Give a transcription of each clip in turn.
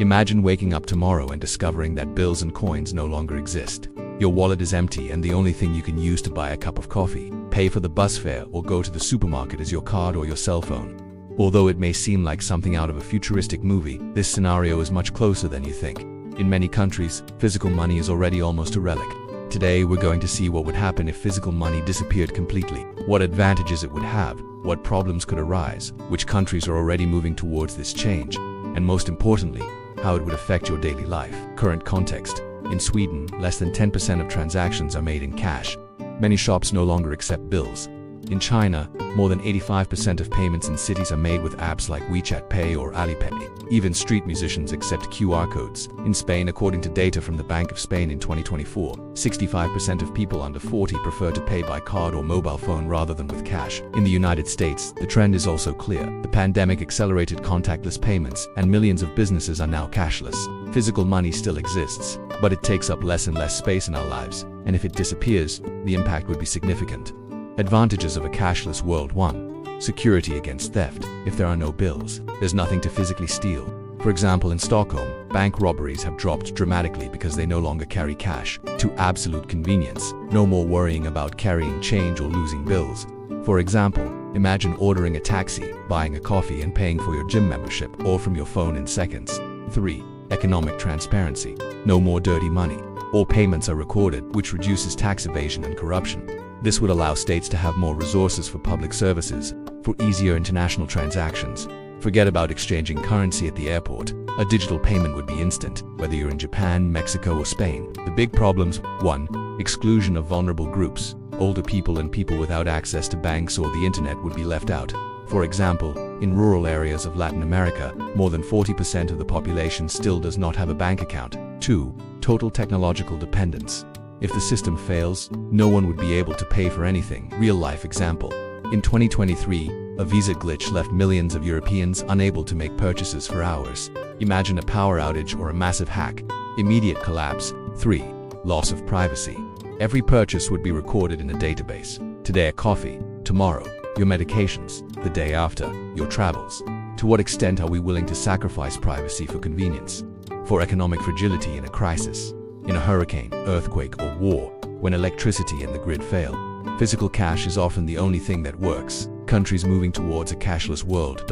Imagine waking up tomorrow and discovering that bills and coins no longer exist. Your wallet is empty and the only thing you can use to buy a cup of coffee, pay for the bus fare, or go to the supermarket is your card or your cell phone. Although it may seem like something out of a futuristic movie, this scenario is much closer than you think. In many countries, physical money is already almost a relic. Today, we're going to see what would happen if physical money disappeared completely, what advantages it would have, what problems could arise, which countries are already moving towards this change, and most importantly, how it would affect your daily life. Current context. In Sweden, less than 10% of transactions are made in cash. Many shops no longer accept bills. In China, more than 85% of payments in cities are made with apps like WeChat Pay or Alipay. Even street musicians accept QR codes. In Spain, according to data from the Bank of Spain in 2024, 65% of people under 40 prefer to pay by card or mobile phone rather than with cash. In the United States, the trend is also clear. The pandemic accelerated contactless payments, and millions of businesses are now cashless. Physical money still exists, but it takes up less and less space in our lives, and if it disappears, the impact would be significant. Advantages of a cashless world. 1. Security against theft. If there are no bills, there's nothing to physically steal. For example, in Stockholm, bank robberies have dropped dramatically because they no longer carry cash. 2. Absolute convenience. No more worrying about carrying change or losing bills. For example, imagine ordering a taxi, buying a coffee, and paying for your gym membership, all from your phone in seconds. 3. Economic transparency. No more dirty money. All payments are recorded, which reduces tax evasion and corruption. This would allow states to have more resources for public services, for easier international transactions. Forget about exchanging currency at the airport. A digital payment would be instant, whether you're in Japan, Mexico, or Spain. The big problems. 1. Exclusion of vulnerable groups. Older people and people without access to banks or the internet would be left out. For example, in rural areas of Latin America, more than 40% of the population still does not have a bank account. 2. Total technological dependence. If the system fails, no one would be able to pay for anything. Real-life example. In 2023, a visa glitch left millions of Europeans unable to make purchases for hours. Imagine a power outage or a massive hack. Immediate collapse. 3. Loss of privacy. Every purchase would be recorded in a database. Today a coffee, tomorrow your medications, the day after your travels. To what extent are we willing to sacrifice privacy for convenience? For economic fragility in a crisis. In a hurricane, earthquake, or war, when electricity and the grid fail, physical cash is often the only thing that works. Countries moving towards a cashless world.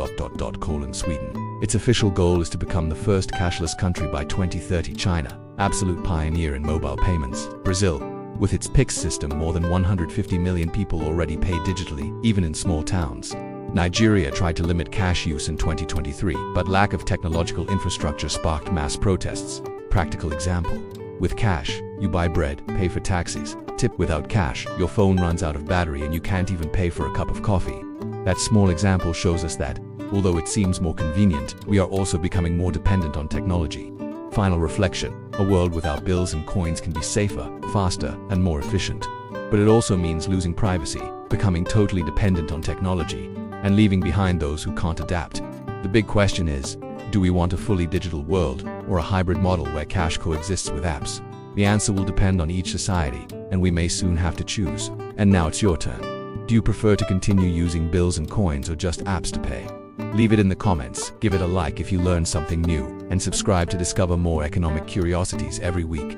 Sweden. Its official goal is to become the first cashless country by 2030. China, absolute pioneer in mobile payments. Brazil, with its Pix system, more than 150 million people already pay digitally, even in small towns. Nigeria tried to limit cash use in 2023, but lack of technological infrastructure sparked mass protests. Practical example. With cash, you buy bread, pay for taxis. Tip. Without cash, your phone runs out of battery and you can't even pay for a cup of coffee. That small example shows us that, although it seems more convenient, we are also becoming more dependent on technology. Final reflection. A world without bills and coins can be safer, faster, and more efficient. But it also means losing privacy, becoming totally dependent on technology, and leaving behind those who can't adapt. The big question is, do we want a fully digital world, or a hybrid model where cash coexists with apps? The answer will depend on each society, and we may soon have to choose. And now it's your turn. Do you prefer to continue using bills and coins or just apps to pay? Leave it in the comments, give it a like if you learned something new, and subscribe to discover more economic curiosities every week.